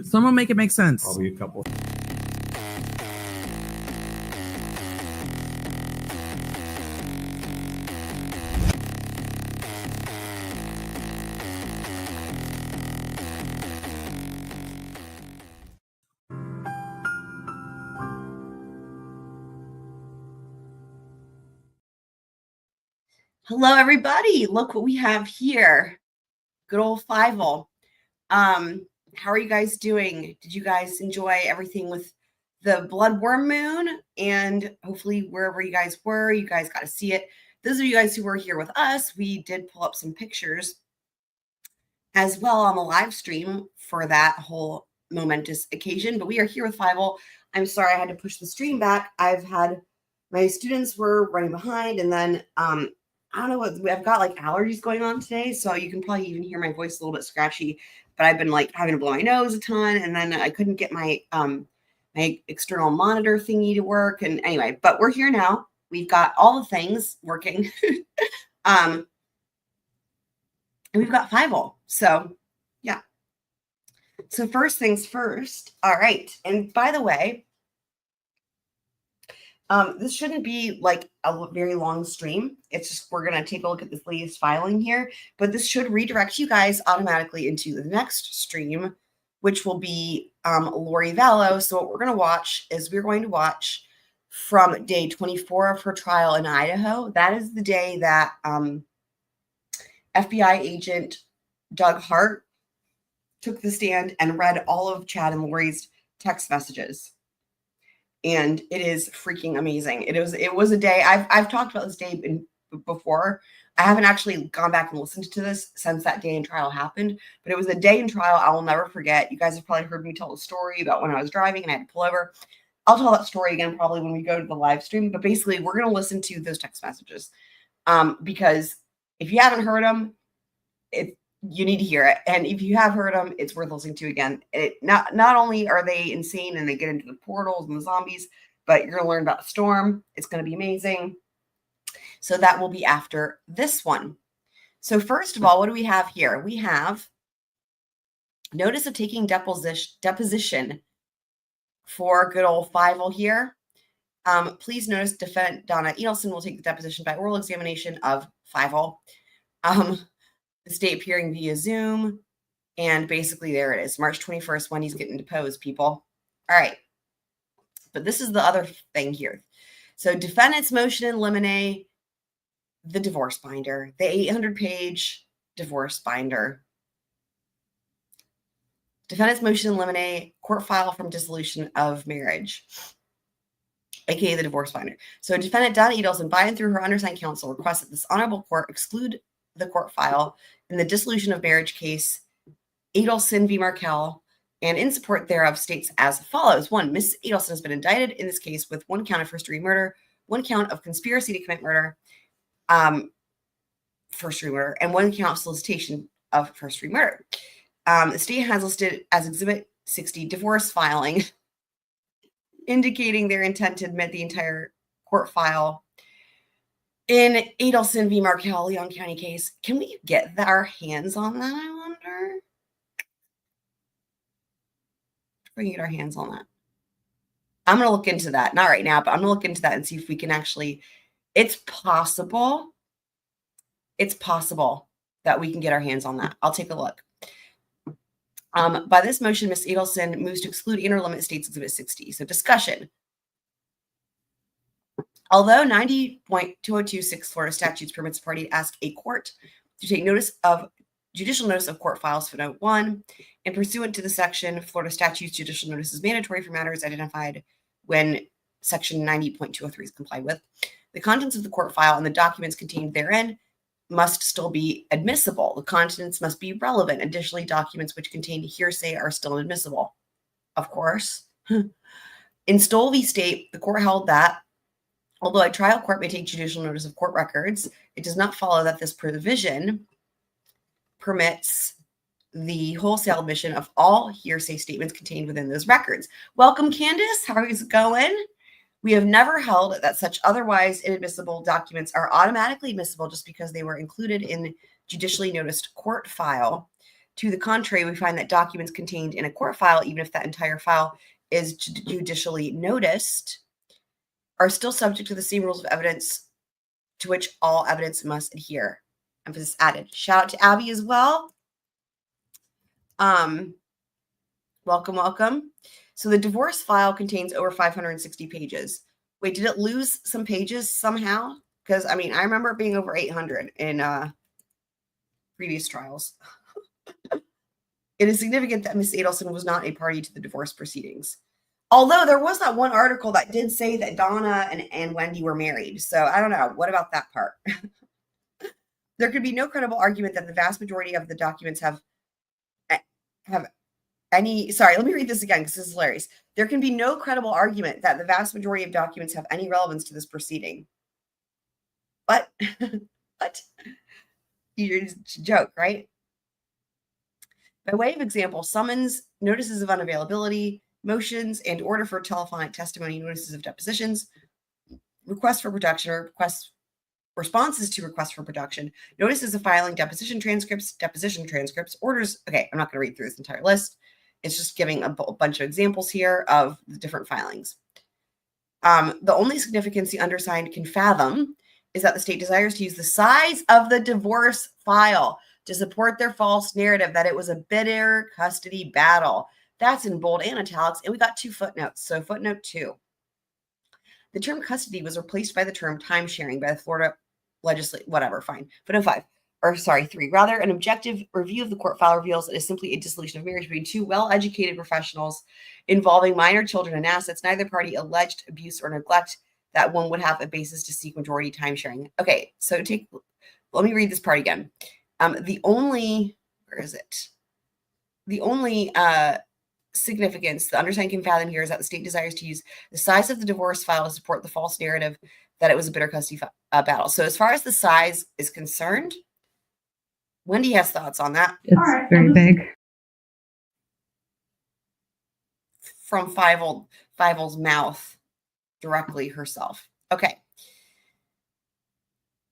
Someone make it make sense. Probably a couple. Hello, everybody. Look what we have here. Good old Fievel. How are you guys doing? Did you guys enjoy everything with the Bloodworm Moon? And hopefully wherever you guys were, you guys got to see it. Those of you guys who were here with us, we did pull up some pictures as well on the live stream for that whole momentous occasion. But we are here with Fievel. I'm sorry I had to push the stream back. My students were running behind, and then I don't know what, I've got like allergies going on today. So you can probably even hear my voice a little bit scratchy, but I've been like having to blow my nose a ton. And then I couldn't get my, my external monitor thingy to work. And anyway, but we're here now. We've got all the things working. And we've got Fievel. So yeah. So first things first. All right. And by the way, this shouldn't be like a very long stream. It's just, we're going to take a look at this latest filing here, but this should redirect you guys automatically into the next stream, which will be Lori Vallow. So what we're going to watch is we're going to watch from day 24 of her trial in Idaho. That is the day that FBI agent Doug Hart took the stand and read all of Chad and Lori's text messages. And it is freaking amazing. It was a day. I've talked about this day before. I haven't actually gone back and listened to this since that day in trial happened, but it was a day in trial I will never forget. You guys have probably heard me tell the story about when I was driving and I had to pull over. I'll tell that story again probably when we go to the live stream, but basically we're going to listen to those text messages because if you haven't heard them, you need to hear it. And if you have heard them, it's worth listening to again. Not only are they insane and they get into the portals and the zombies, but you're going to learn about the storm. It's going to be amazing. So that will be after this one. So first of all, what do we have here? We have notice of taking deposition for good old Fievel here. Please notice Defendant Donna Adelson will take the deposition by oral examination of Fievel. The state appearing via Zoom. And basically there it is. March 21st, when he's getting deposed, people. All right. But this is the other thing here. So defendant's motion in limine, the divorce binder, the 800-page divorce binder. Defendant's motion in limine, court file from dissolution of marriage, aka the divorce binder. So defendant Donna Adelson, by and through her undersigned counsel, requests that this honorable court exclude the court file in the dissolution of marriage case Adelson v. Markell, and in support thereof states as follows. 1, Ms. Adelson has been indicted in this case with 1 count of first-degree murder, 1 count of conspiracy to commit murder, first-degree murder, and 1 count of solicitation of first-degree murder. The state has listed as Exhibit 60 divorce filing, indicating their intent to admit the entire court file in Adelson v. Markell, Leon County case. Can we get our hands on that, I wonder? We can get our hands on that. I'm going to look into that. Not right now, but I'm going to look into that and see if we can actually, it's possible that we can get our hands on that. I'll take a look. By this motion, Ms. Adelson moves to exclude inner limit states Exhibit 60. So discussion. Although 90.2026 Florida statutes permits a party to ask a court to take judicial notice of court files for note 1, and pursuant to the section, Florida statutes judicial notice is mandatory for matters identified when section 90.203 is complied with. The contents of the court file and the documents contained therein must still be admissible. The contents must be relevant. Additionally, documents which contain hearsay are still admissible. Of course. In Stoll v. State, the court held that although a trial court may take judicial notice of court records, it does not follow that this provision permits the wholesale admission of all hearsay statements contained within those records. Welcome, Candace. How is it going? We have never held that such otherwise inadmissible documents are automatically admissible just because they were included in judicially noticed court file. To the contrary, we find that documents contained in a court file, even if that entire file is judicially noticed, are still subject to the same rules of evidence to which all evidence must adhere. Emphasis added. Shout out to Abby as well. Welcome, welcome. So the divorce file contains over 560 pages. Wait, did it lose some pages somehow? Because, I mean, I remember it being over 800 in previous trials. It is significant that Ms. Adelson was not a party to the divorce proceedings. Although there was that one article that did say that Donna and Wendy were married. So I don't know. What about that part? There could be no credible argument that the vast majority of the documents have any, sorry, let me read this again because this is hilarious. There can be no credible argument that the vast majority of documents have any relevance to this proceeding. What? What? You're just a joke, right? By way of example, summons, notices of unavailability, motions, and order for telephonic testimony, notices of depositions, requests for production or responses to requests for production, notices of filing, deposition transcripts, orders. Okay, I'm not going to read through this entire list. It's just giving a bunch of examples here of the different filings. The only significance the undersigned can fathom is that the state desires to use the size of the divorce file to support their false narrative that it was a bitter custody battle. That's in bold and italics, and we got 2 footnotes. So footnote 2. The term custody was replaced by the term time sharing by the Florida legislature, whatever, fine. Footnote 3. Rather, an objective review of the court file reveals it is simply a dissolution of marriage between 2 well-educated professionals involving minor children and assets. Neither party alleged abuse or neglect that one would have a basis to seek majority time sharing. Okay, so let me read this part again. The only significance the undersigned can fathom here is that the state desires to use the size of the divorce file to support the false narrative that it was a bitter custody battle. So as far as the size is concerned, Wendy has thoughts on that. It's very big. From Fievel's mouth directly herself. Okay.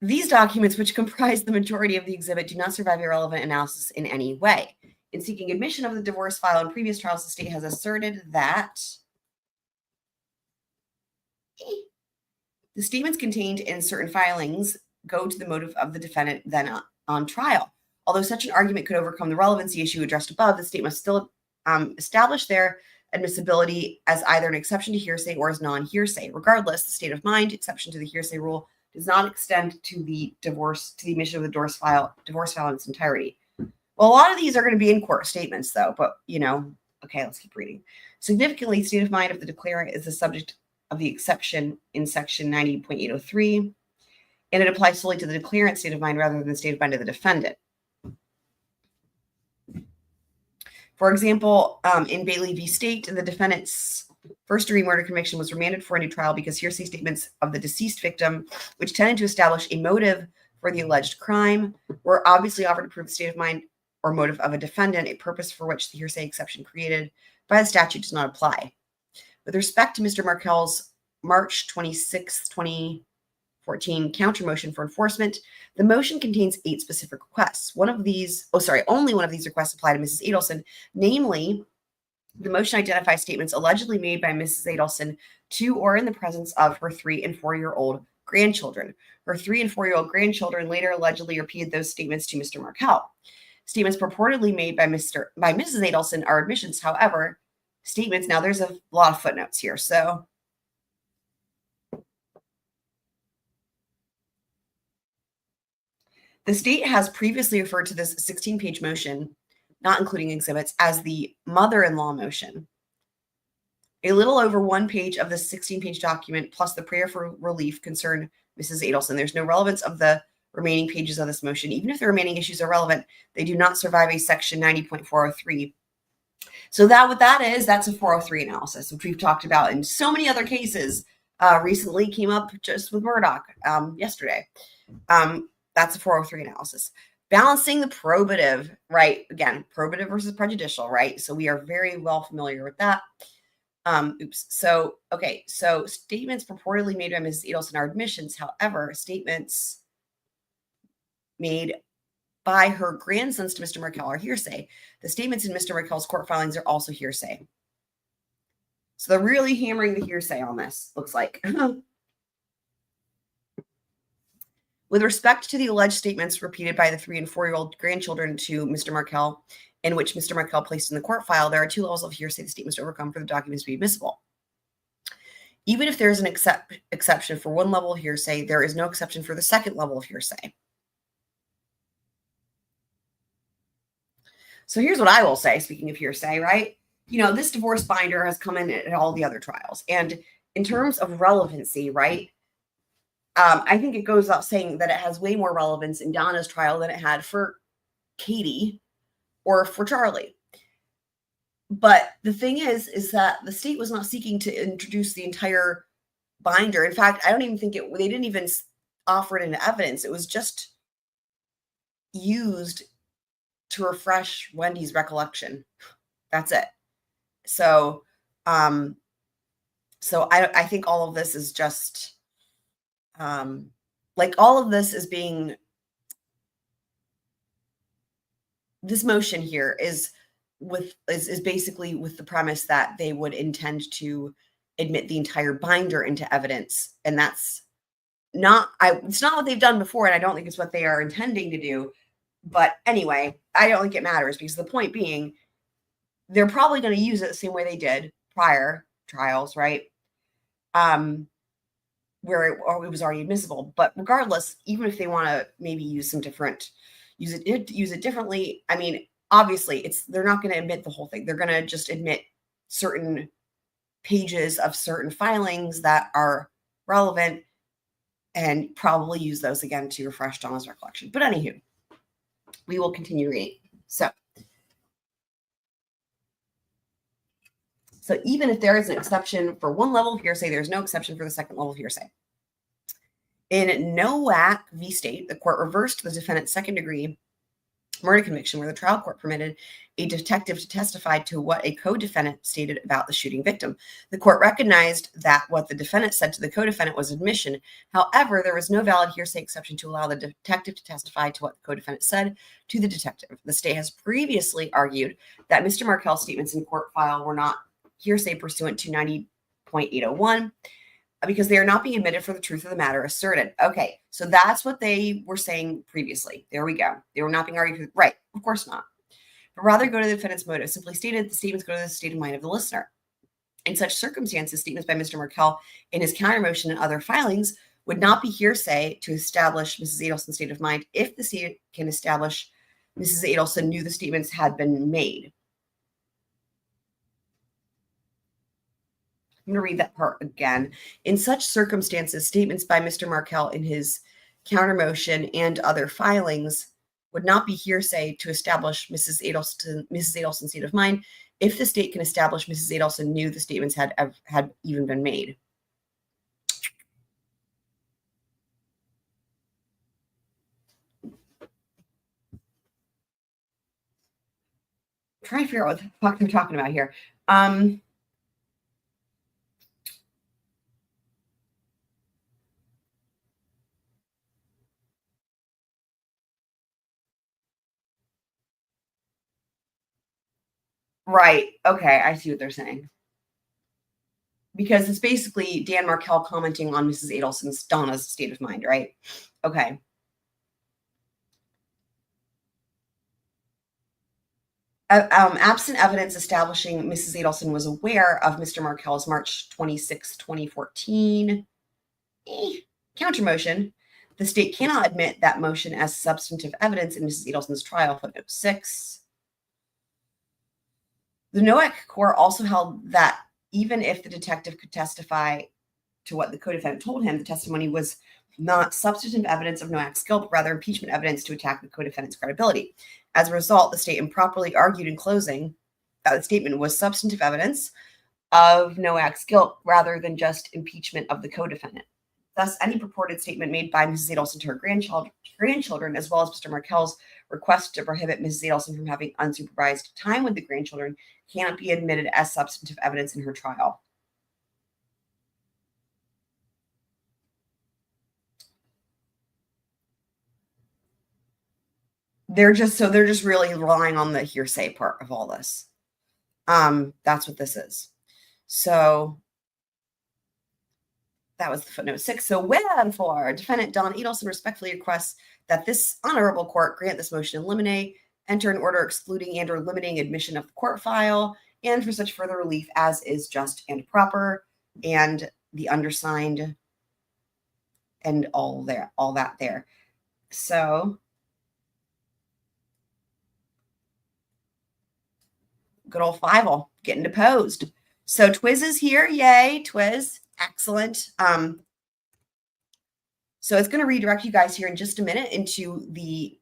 These documents, which comprise the majority of the exhibit, do not survive irrelevant analysis in any way. In seeking admission of the divorce file in previous trials, the state has asserted that the statements contained in certain filings go to the motive of the defendant then on trial. Although such an argument could overcome the relevancy issue addressed above, the state must still establish their admissibility as either an exception to hearsay or as non-hearsay. Regardless, the state of mind exception to the hearsay rule does not extend to the admission of the divorce file in its entirety. Well, a lot of these are going to be in court statements, though, but, okay, let's keep reading. Significantly, state of mind of the declarant is the subject of the exception in section 90.803, and it applies solely to the declarant state of mind rather than the state of mind of the defendant. For example, in Bailey v. State, the defendant's first-degree murder conviction was remanded for a new trial because hearsay statements of the deceased victim, which tended to establish a motive for the alleged crime, were obviously offered to prove the state of mind or motive of a defendant, a purpose for which the hearsay exception created by the statute does not apply. With respect to Mr. Markel's March 26, 2014 counter motion for enforcement, the motion contains 8 specific requests. Only one of these requests apply to Mrs. Adelson, namely, the motion identifies statements allegedly made by Mrs. Adelson to or in the presence of her 3- and 4-year-old grandchildren. Her 3- and 4-year-old grandchildren later allegedly repeated those statements to Mr. Markel. Statements purportedly made by Mrs. Adelson are admissions. However, statements, now there's a lot of footnotes here. So the state has previously referred to this 16-page motion, not including exhibits, as the mother-in-law motion. A little over 1 page of the 16-page document plus the prayer for relief concern Mrs. Adelson. There's no relevance of the remaining pages of this motion. Even if the remaining issues are relevant, they do not survive a section 90.403. So what that is, that's a 403 analysis, which we've talked about in so many other cases. Recently came up just with Murdoch yesterday. That's a 403 analysis. Balancing the probative, right? Again, probative versus prejudicial, right? So we are very well familiar with that. So statements purportedly made by Mrs. Adelson are admissions. However, statements made by her grandsons to Mr. Markel are hearsay. The statements in Mr. Markel's court filings are also hearsay. So they're really hammering the hearsay on this, looks like. With respect to the alleged statements repeated by the 3- and 4-year-old grandchildren to Mr. Markel, in which Mr. Markel placed in the court file, there are 2 levels of hearsay the statements to overcome for the documents to be admissible. Even if there is an exception for one level of hearsay, there is no exception for the second level of hearsay. So here's what I will say, speaking of hearsay, right? You know, this divorce binder has come in at all the other trials. And in terms of relevancy, right, I think it goes without saying that it has way more relevance in Donna's trial than it had for Katie or for Charlie. But the thing is that the state was not seeking to introduce the entire binder. In fact, I don't even think they didn't even offer it into evidence. It was just used to refresh Wendy's recollection. That's it. So, I think all of this is just, like all of this is being, this motion here is basically with the premise that they would intend to admit the entire binder into evidence. And that's not, it's not what they've done before. And I don't think it's what they are intending to do. But anyway, I don't think it matters, because the point being, they're probably going to use it the same way they did prior trials, right? Where it was already admissible. But regardless, even if they want to maybe use some different, use it differently, I mean, obviously they're not going to admit the whole thing. They're going to just admit certain pages of certain filings that are relevant and probably use those again to refresh Donna's recollection. But anywho, we will continue reading. So even if there is an exception for one level of hearsay, there's no exception for the second level of hearsay. In Nowak v. State, the court reversed the defendant's second-degree murder conviction, where the trial court permitted a detective to testify to what a co-defendant stated about the shooting victim. The court recognized that what the defendant said to the co-defendant was admission. However, there was no valid hearsay exception to allow the detective to testify to what the co-defendant said to the detective. The state has previously argued that Mr. Markel's statements in court file were not hearsay pursuant to 90.801 because they are not being admitted for the truth of the matter asserted. Okay, so that's what they were saying previously. There we go. They were not being argued. Right, of course not. But rather go to the defendant's motive. Simply stated, the statements go to the state of mind of the listener. In such circumstances, statements by Mr. Markel in his counter motion and other filings would not be hearsay to establish Mrs. Adelson's state of mind if the state can establish Mrs. Adelson knew the statements had been made. I'm going to read that part again. In such circumstances, statements by Mr. Markel in his counter motion and other filings would not be hearsay to establish Mrs. Adelson's state of mind if the state can establish Mrs. Adelson knew the statements had even been made. I'm trying to figure out what the fuck I'm talking about here. Right. Okay. I see what they're saying. Because it's basically Dan Markel commenting on Mrs. Adelson's, Donna's state of mind, right? Okay. Absent evidence establishing Mrs. Adelson was aware of Mr. Markel's March 26, 2014 counter motion, the state cannot admit that motion as substantive evidence in Mrs. Adelson's trial, footnote 6. The Nowak court also held that even if the detective could testify to what the co-defendant told him, the testimony was not substantive evidence of Nowak's guilt, but rather impeachment evidence to attack the co-defendant's credibility. As a result, the state improperly argued in closing that the statement was substantive evidence of Nowak's guilt rather than just impeachment of the co-defendant. Thus, any purported statement made by Mrs. Adelson to her grandchildren, as well as Mr. Markel's request to prohibit Mrs. Adelson from having unsupervised time with the grandchildren, cannot be admitted as substantive evidence in her trial. they're just really relying on the hearsay part of all this. That's what this is. So that was the footnote 6. So when for defendant Donna Adelson respectfully requests that this honorable court grant this motion in limine, enter an order excluding and or limiting admission of the court file, and for such further relief as is just and proper, and the undersigned and all that there. So good old Fievel getting deposed. So Twiz is here. Yay, Twiz. Excellent. So it's going to redirect you guys here in just a minute into the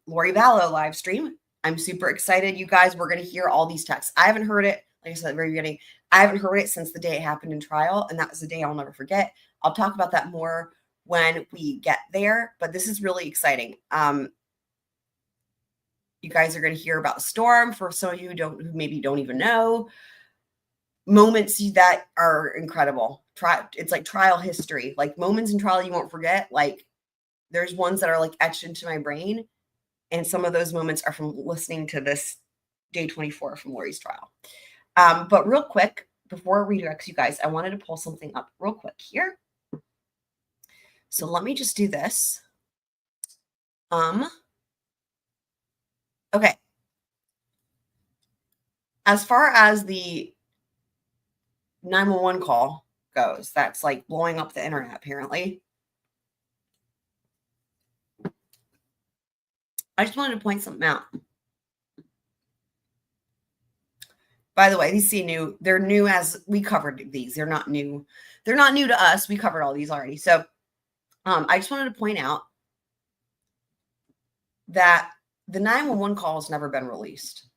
Lori Vallow live stream. I'm super excited. You guys, we're going to hear all these texts. I haven't heard it. Like I said at the very beginning, I haven't heard it since the day it happened in trial. And that was the day I'll never forget. I'll talk about that more when we get there. But this is really exciting. You guys are going to hear about the storm. For some of you who maybe don't even know, moments that are incredible. It's like trial history, like moments in trial you won't forget. Like there's ones that are like etched into my brain, and some of those moments are from listening to this day 24 from Lori's trial. But real quick, before I redirect you guys, I wanted to pull something up real quick here. So let me just do this. Okay. As far as the 911 call goes, that's like blowing up the internet, apparently. I just wanted to point something out. By the way, these new. They're new as we covered these. They're not new. They're not new to us. We covered all these already. So I just wanted to point out that the 911 call has never been released.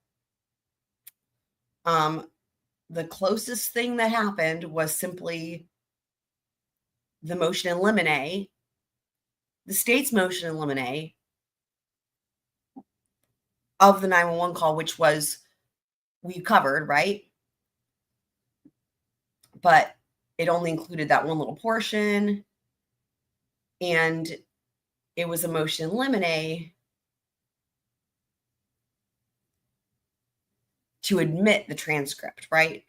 The closest thing that happened was simply the motion in limine, the state's motion in limine of the 911 call, which was we covered, right? But it only included that one little portion, and it was a motion in limine to admit the transcript, right?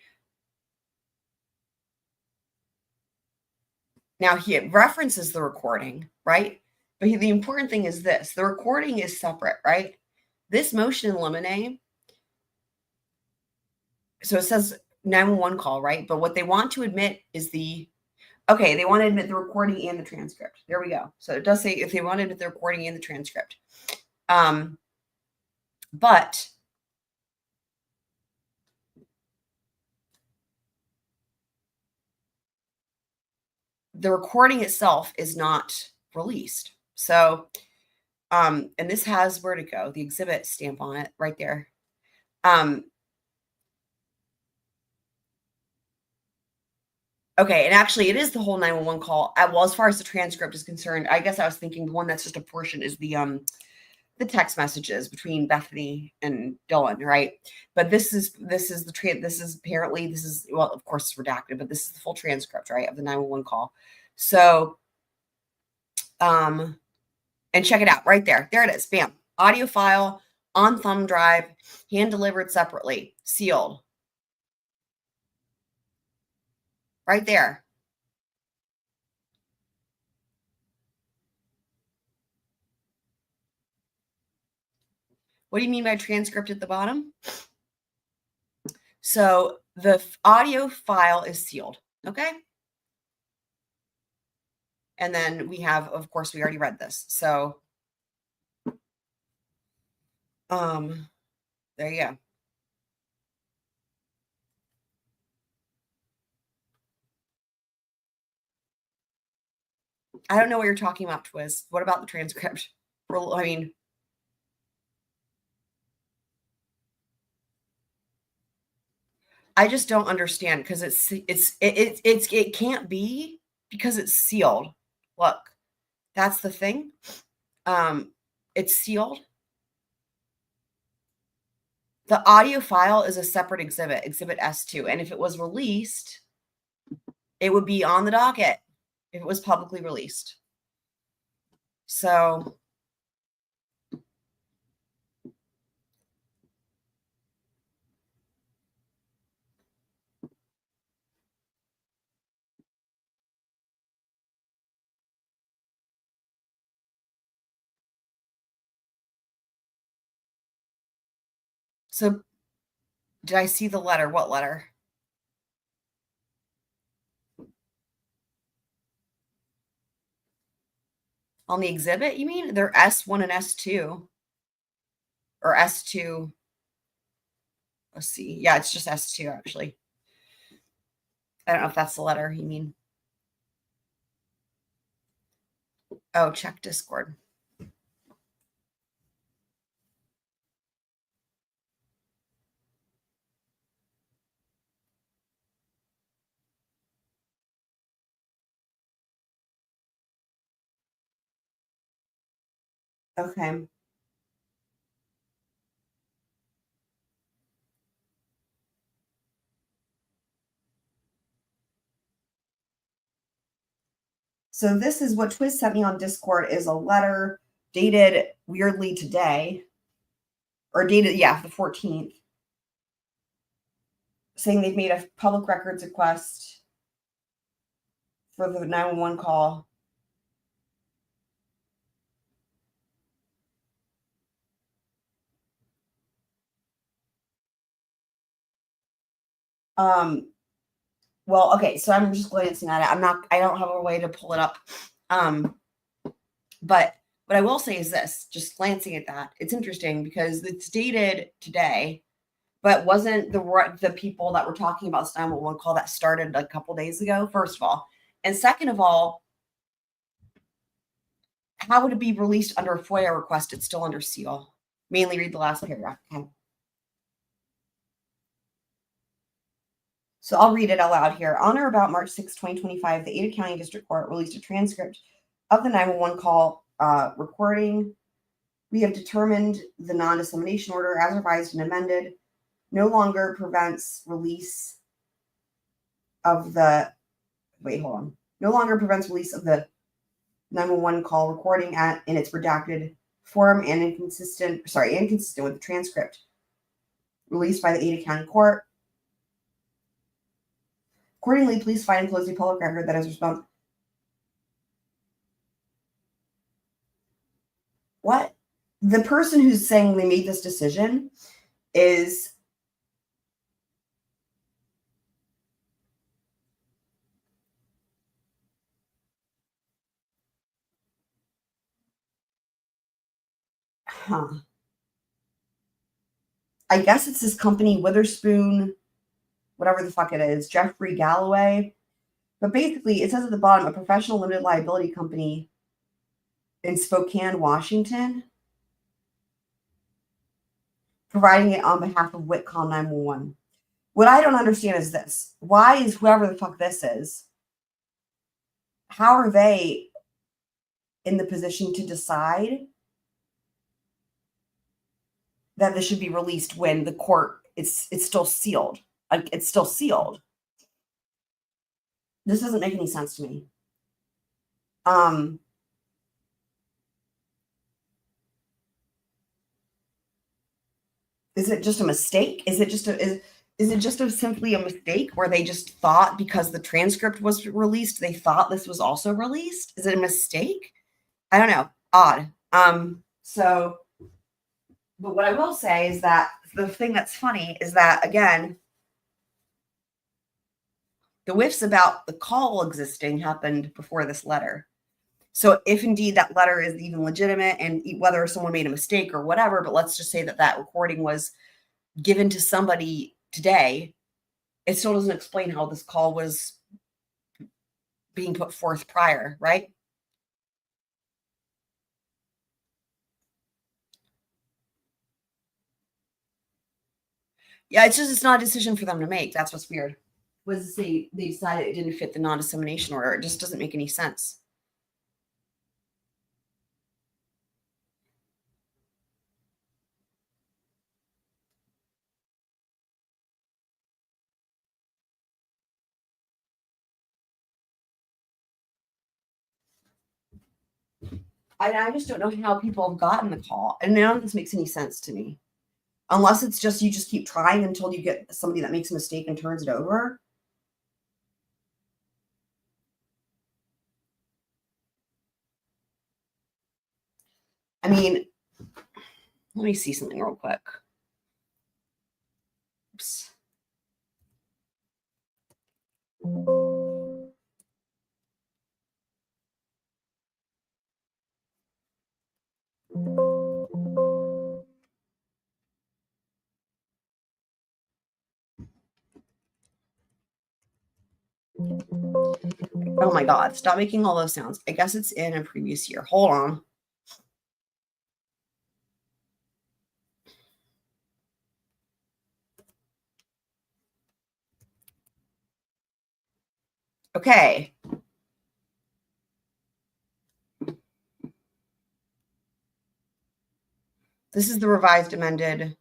Now he references the recording, right? But the important thing is this: the recording is separate, right? This motion in limine, so it says 911 call, right? But what they want to admit is they want to admit the recording and the transcript. There we go. So it does say if they want to admit the recording and the transcript. But the recording itself is not released. So, and this has where to go, the exhibit stamp on it right there. Okay, and actually it is the whole 911 call. Well, as far as the transcript is concerned, I guess I was thinking the one that's just a portion is the text messages between Bethany and Dylan, right? But this is apparently, well, of course it's redacted, but this is the full transcript, right, of the 911 call. So, and check it out right there. There it is. Bam. Audio file on thumb drive, hand delivered separately, sealed. Right there. What do you mean by transcript at the bottom? So the audio file is sealed, okay? And then we have, of course, we already read this. So there you go. I don't know what you're talking about, Twiz. What about the transcript? I mean, I just don't understand because it can't be because it's sealed. Look, that's the thing. It's sealed. The audio file is a separate exhibit, Exhibit S2. And if it was released, it would be on the docket if it was publicly released. So So did I see the letter? What letter? On the exhibit, you mean? They're S1 and S2. Or S2. Let's see. Yeah, it's just S2, actually. I don't know if that's the letter you mean. Oh, check Discord. Okay. So this is what Twiz sent me on Discord, is a letter dated weirdly today, or dated, yeah, the 14th, saying they've made a public records request for the 911 call. Well, okay, so I'm just glancing at it. I don't have a way to pull it up. But what I will say is this, just glancing at that, it's interesting because it's dated today, but wasn't the people that were talking about this 911 call that started a couple days ago, first of all. And second of all, how would it be released under a FOIA request? It's still under seal. Mainly read the last paragraph. Okay. So I'll read it out loud here. On or about March 6, 2025, the Ada County District Court released a transcript of the 911 call recording. We have determined the non-dissemination order, as revised and amended, no longer prevents release of the, no longer prevents release of the 911 call recording in its redacted form and inconsistent with the transcript released by the Ada County Court. Accordingly, please find and close the public record that is responsible. What? The person who's saying they made this decision is I guess it's this company, Witherspoon, whatever the fuck it is, Jeffrey Galloway. But basically, it says at the bottom, a professional limited liability company in Spokane, Washington, providing it on behalf of Whitcom 911. What I don't understand is this. Why is whoever the fuck this is, how are they in the position to decide that this should be released when the court, it's still sealed? Like, it's still sealed. This doesn't make any sense to me. Is it just a mistake? Is it just simply a mistake where they just thought because the transcript was released, they thought this was also released? Is it a mistake? I don't know. Odd. But what I will say is that the thing that's funny is that, again, the whiffs about the call existing happened before this letter. So if indeed that letter is even legitimate and whether someone made a mistake or whatever, but let's just say that that recording was given to somebody today, it still doesn't explain how this call was being put forth prior, right? Yeah, it's not a decision for them to make. That's what's weird. Was to say they decided it didn't fit the non-dissemination order. It just doesn't make any sense. I just don't know how people have gotten the call. And none of this makes any sense to me. Unless it's just you just keep trying until you get somebody that makes a mistake and turns it over. I mean, let me see something real quick. Oops. Oh my God, stop making all those sounds. I guess it's in a previous year. Hold on. Okay. This is the revised amended.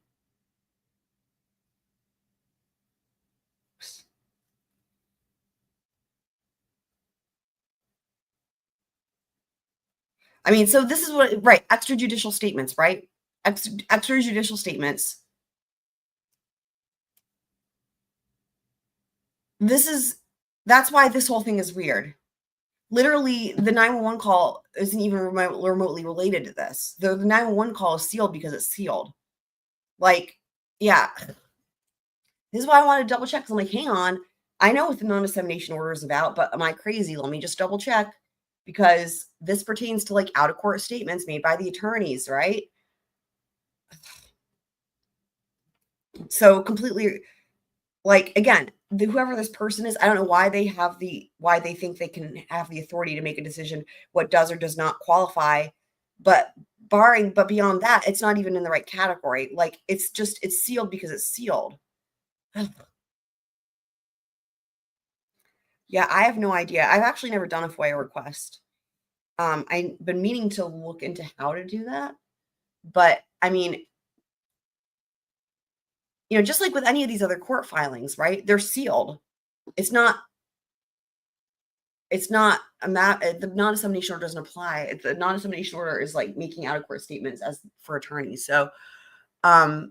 I mean, so this is what, right, extrajudicial statements, right? Extrajudicial statements. That's why this whole thing is weird. Literally, the 911 call isn't even remotely related to this. The 911 call is sealed because it's sealed. Like, yeah. This is why I want to double check, because I'm like, hang on. I know what the non-dissemination order is about, but am I crazy? Let me just double check, because this pertains to like out-of-court statements made by the attorneys, right? So completely, like, again, whoever this person is, I don't know why they think they can have the authority to make a decision what does or does not qualify, but beyond that, it's not even in the right category. Like, it's sealed because it's sealed. Yeah, I have no idea. I've actually never done a FOIA request. I've been meaning to look into how to do that, but I mean, just like with any of these other court filings, right? They're sealed. It's not a map. The non-dissemination order doesn't apply. The non-dissemination order is like making out-of-court statements as for attorneys. So, I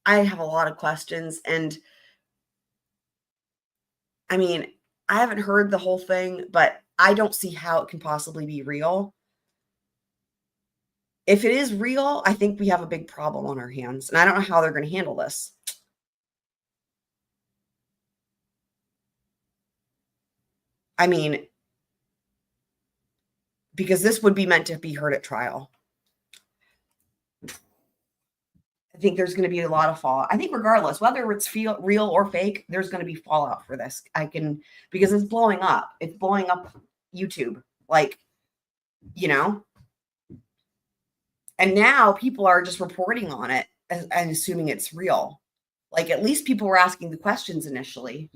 have a lot of questions, and I mean, I haven't heard the whole thing, but I don't see how it can possibly be real. If it is real, I think we have a big problem on our hands, and I don't know how they're going to handle this. I mean, because this would be meant to be heard at trial. I think there's going to be a lot of fallout. I think regardless, whether it's real or fake, there's going to be fallout for this. Because it's blowing up. It's blowing up YouTube. Like, and now people are just reporting on it and assuming it's real. Like, at least people were asking the questions initially,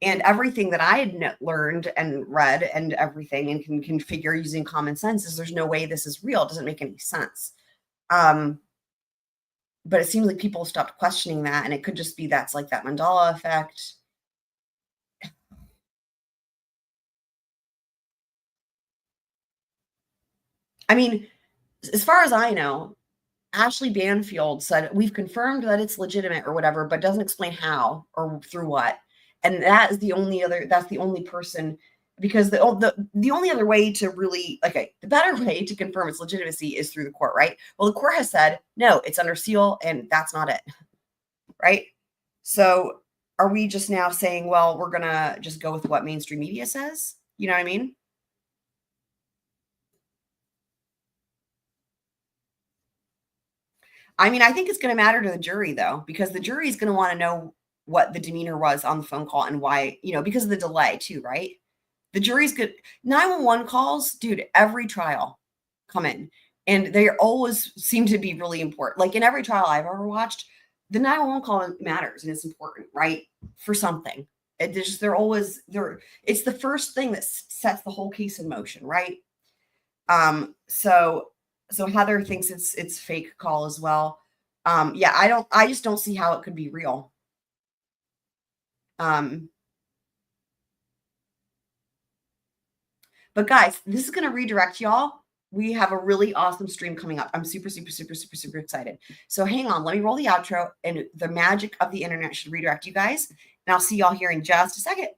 and everything that I had learned and read and everything and can configure using common sense is there's no way this is real. It doesn't make any sense. But it seems like people stopped questioning that, and it could just be that's like that Mandela effect. I mean, as far as I know, Ashley Banfield said, we've confirmed that it's legitimate or whatever, but doesn't explain how or through what. And that's the only person, because the only other way to really, the better way to confirm its legitimacy is through the court, right? Well, the court has said, no, it's under seal, and that's not it, right? So are we just now saying, well, we're going to just go with what mainstream media says? You know what I mean? I mean, I think it's going to matter to the jury, though, because the jury is going to want to know what the demeanor was on the phone call and why, because of the delay too, right? The jury's good. 911 calls, dude, every trial come in, and they always seem to be really important. Like in every trial I've ever watched, the 911 call matters and it's important, right? For something. They're always there. It's the first thing that sets the whole case in motion, right? So Heather thinks it's fake call as well. Yeah, I just don't see how it could be real. But guys, this is going to redirect y'all. We have a really awesome stream coming up. I'm super, super, super, super, super excited. So hang on, let me roll the outro, and the magic of the internet should redirect you guys. And I'll see y'all here in just a second.